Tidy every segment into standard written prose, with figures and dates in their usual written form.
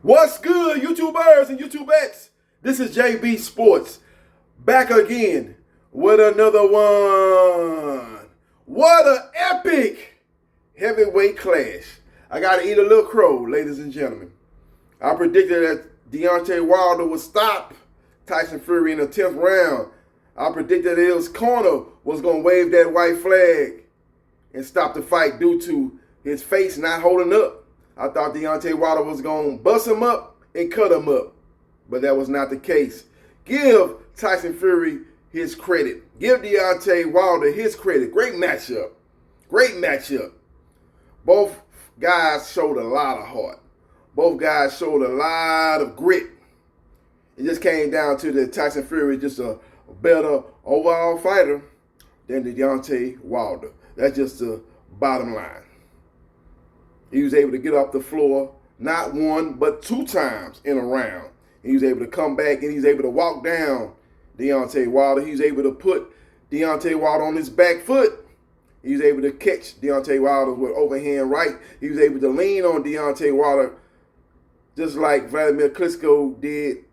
What's good, YouTubers and YouTubettes? This is JB Sports, back again with another one. What an epic heavyweight clash. I got to eat a little crow, ladies and gentlemen. I predicted that Deontay Wilder would stop Tyson Fury in the 10th round. I predicted that his corner was going to wave that white flag and stop the fight due to his face not holding up. I thought Deontay Wilder was going to bust him up and cut him up, but that was not the case. Give Tyson Fury his credit. Give Deontay Wilder his credit. Great matchup. Great matchup. Both guys showed a lot of heart. Both guys showed a lot of grit. It just came down to that Tyson Fury just a better overall fighter than Deontay Wilder. That's just the bottom line. He was able to get off the floor not one, but two times in a round. He was able to come back and he's able to walk down Deontay Wilder. He was able to put Deontay Wilder on his back foot. He was able to catch Deontay Wilder with overhand right. He was able to lean on Deontay Wilder just like Vladimir Klitschko did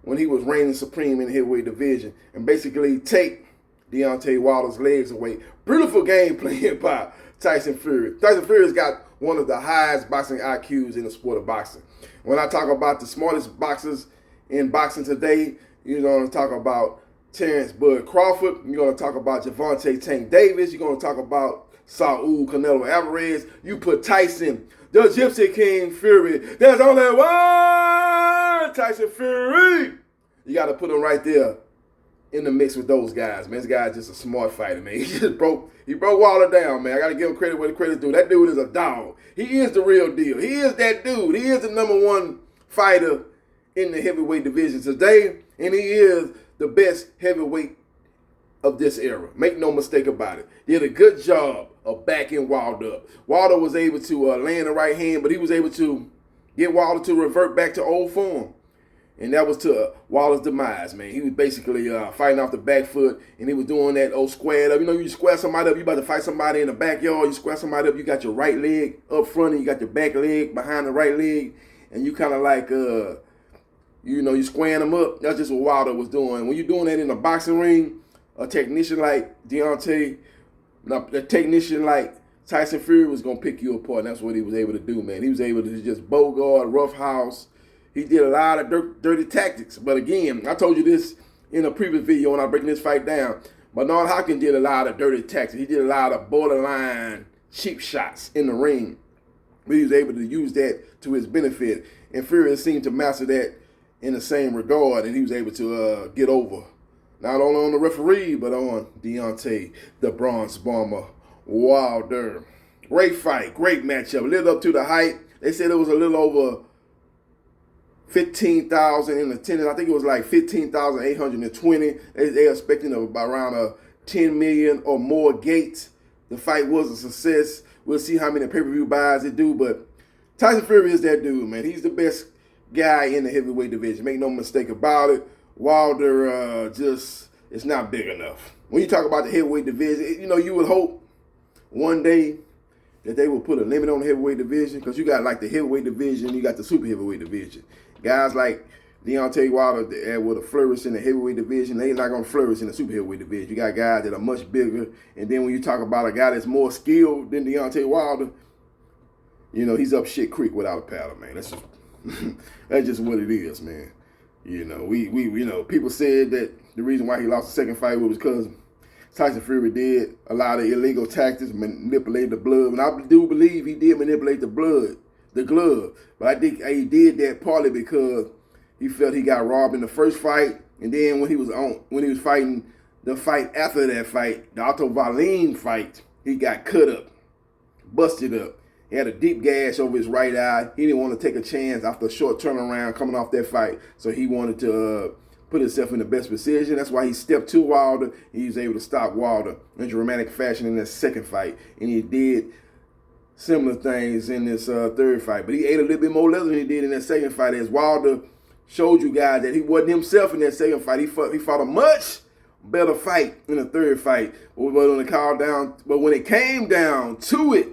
when he was reigning supreme in the heavyweight division and basically take Deontay Wilder's legs away. Beautiful game playing by Tyson Fury. Tyson Fury's got one of the highest boxing IQs in the sport of boxing. When I talk about the smartest boxers in boxing today, you're going to talk about Terrence Bud Crawford. You're going to talk about Gervonta Tank Davis. You're going to talk about Saul Canelo Alvarez. You put Tyson, the Gypsy King Fury. There's only one Tyson Fury. You got to put him right there in the mix with those guys, man. This guy's just a smart fighter, man. He broke Wilder down, man. I got to give him credit where the credit's due. That dude is a dog. He is the real deal. He is that dude. He is the number one fighter in the heavyweight division today, and he is the best heavyweight of this era. Make no mistake about it. Did a good job of backing Wilder up. Wilder was able to land the right hand, but he was able to get Wilder to revert back to old form. And that was to Wilder's demise, man. He was basically fighting off the back foot, and he was doing that old square up. You know, you square somebody up, you about to fight somebody in the backyard, you square somebody up, you got your right leg up front, and you got your back leg behind the right leg, and you kind of like, you squaring them up. That's just what Wilder was doing. When you're doing that in a boxing ring, a technician like Tyson Fury was going to pick you apart, and that's what he was able to do, man. He was able to just bogart, roughhouse. He did a lot of dirty tactics. But again, I told you this in a previous video when I was breaking this fight down. Bernard Hopkins did a lot of dirty tactics. He did a lot of borderline cheap shots in the ring. But he was able to use that to his benefit. And Fury seemed to master that in the same regard. And he was able to get over, not only on the referee, but on Deontay, the Bronze Bomber Wilder. Great fight, great matchup. Lived up to the hype. They said it was a little over 15,000 in attendance. I think it was like 15,820. They're expecting around 10 million or more gates. The fight was a success. We'll see how many pay-per-view buys it do, but Tyson Fury is that dude, man. He's the best guy in the heavyweight division. Make no mistake about it. Wilder just is not big enough. When you talk about the heavyweight division, you would hope one day that they will put a limit on the heavyweight division, because you got like the heavyweight division, you got the super heavyweight division. Guys like Deontay Wilder that would flourish in the heavyweight division, they're not going to flourish in the super heavyweight division. You got guys that are much bigger, and then when you talk about a guy that's more skilled than Deontay Wilder, he's up shit creek without a paddle, man. That's just what it is, man. People said that the reason why he lost the second fight was because Tyson Fury did a lot of illegal tactics, manipulated the blood, and I do believe he did manipulate the glove. But I think he did that partly because he felt he got robbed in the first fight, and then when he was fighting the fight after that fight, the Otto Wallin fight, he got cut up, busted up. He had a deep gash over his right eye. He didn't want to take a chance after a short turnaround coming off that fight, so he wanted to put himself in the best position. That's why he stepped to Wilder. He was able to stop Wilder in dramatic fashion in that second fight, and he did similar things in this third fight. But he ate a little bit more leather than he did in that second fight, as Wilder showed you guys that he wasn't himself in that second fight. He fought a much better fight in the third fight. But when it came down to it,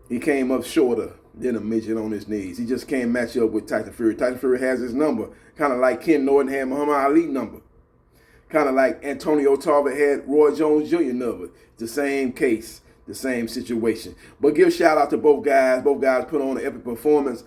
he came up shorter than a midget on his knees. He just can't match up with Tyson Fury. Tyson Fury has his number, kind of like Ken Norton had Muhammad Ali number. Kind of like Antonio Tarver had Roy Jones Jr. number. The same case, the same situation. But give shout out to both guys. Both guys put on an epic performance.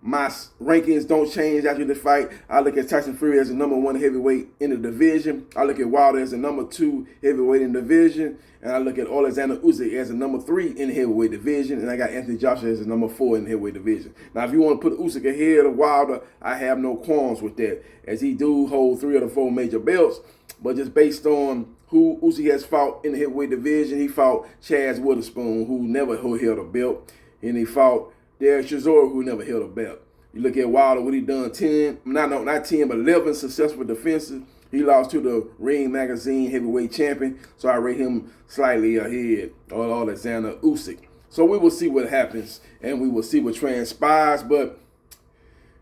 My rankings don't change after the fight. I look at Tyson Fury as the number 1 heavyweight in the division. I look at Wilder as the number 2 heavyweight in the division. And I look at Alexander Usyk as the number 3 in the heavyweight division. And I got Anthony Joshua as the number 4 in the heavyweight division. Now, if you want to put Usyk ahead of Wilder, I have no qualms with that, as he do hold 3 of the 4 major belts. But just based on who Usyk has fought in the heavyweight division, he fought Chaz Witherspoon, who never held a belt. And he fought Derek Chisora, who never held a belt. You look at Wilder, what he done, 11 successful defenses. He lost to the Ring Magazine heavyweight champion, so I rate him slightly ahead of Alexander Usyk. So we will see what happens, and we will see what transpires, but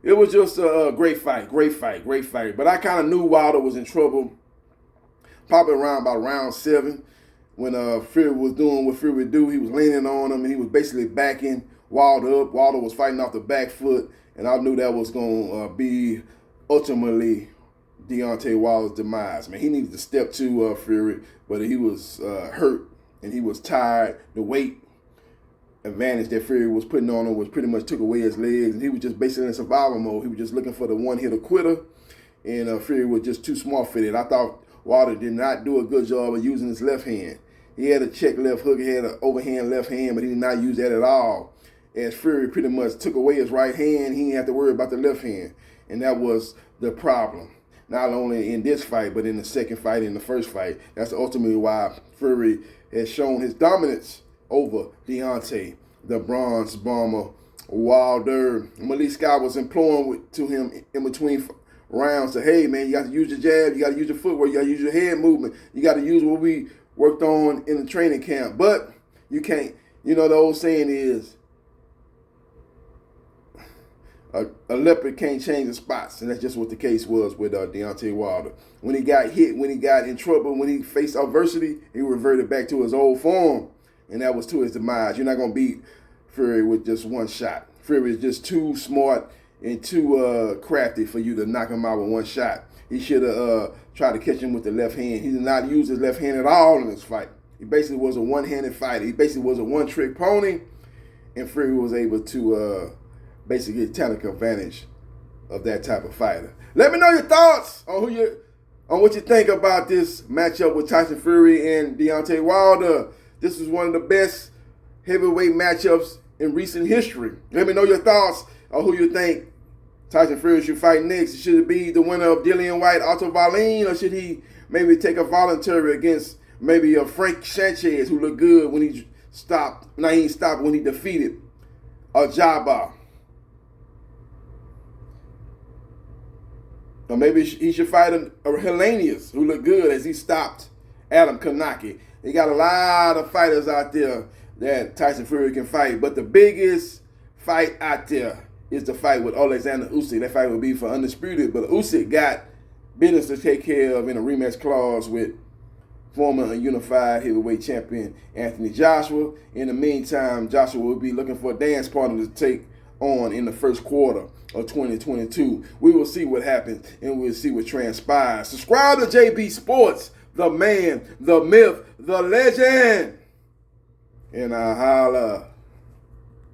it was just a great fight. But I kind of knew Wilder was in trouble probably around about round 7 when Fury was doing what Fury would do. He was leaning on him, and he was basically backing Wilder up. Wilder was fighting off the back foot, and I knew that was going to be ultimately Deontay Wilder's demise. Man, he needed to step to Fury, but he was hurt, and he was tired. The weight advantage that Fury was putting on him was pretty much took away his legs, and he was just basically in survival mode. He was just looking for the one-hitter quitter, and Fury was just too smart-footed. I thought Wilder did not do a good job of using his left hand. He had a check left hook, he had an overhand left hand, but he did not use that at all. As Fury pretty much took away his right hand, he didn't have to worry about the left hand. And that was the problem. Not only in this fight, but in the second fight, in the first fight. That's ultimately why Fury has shown his dominance over Deontay, the Bronze Bomber Wilder. Malik Scott was imploring to him in between rounds, say, hey, man, you got to use your jab, you got to use your footwork, you got to use your head movement, you got to use what we worked on in the training camp. But you can't, the old saying is, a leopard can't change the spots, and that's just what the case was with Deontay Wilder. When he got hit, when he got in trouble, when he faced adversity, he reverted back to his old form, and that was to his demise. You're not going to beat Fury with just one shot. Fury is just too smart and too crafty for you to knock him out with one shot. He should have tried to catch him with the left hand. He did not use his left hand at all in this fight. He basically was a one-handed fighter. He basically was a one-trick pony, and Fury was able to basically take advantage of that type of fighter. Let me know your thoughts on what you think about this matchup with Tyson Fury and Deontay Wilder. This is one of the best heavyweight matchups in recent history. Let me know your thoughts on who you think Tyson Fury should fight next. Should it be the winner of Dillian White, Otto Wallin, or should he maybe take a voluntary against maybe a Frank Sanchez, who looked good when he stopped? Now he stopped when he defeated Jabba. Or maybe he should fight a Helenius, who looked good as he stopped Adam Kanaki. He got a lot of fighters out there that Tyson Fury can fight, but the biggest fight out there is the fight with Alexander Usyk. That fight would be for undisputed, but Usyk got business to take care of in a rematch clause with former unified heavyweight champion Anthony Joshua. In the meantime, Joshua will be looking for a dance partner to take on in the first quarter of 2022. We will see what happens, and we'll see what transpires. Subscribe to JB Sports, the man, the myth, the legend. And I holla.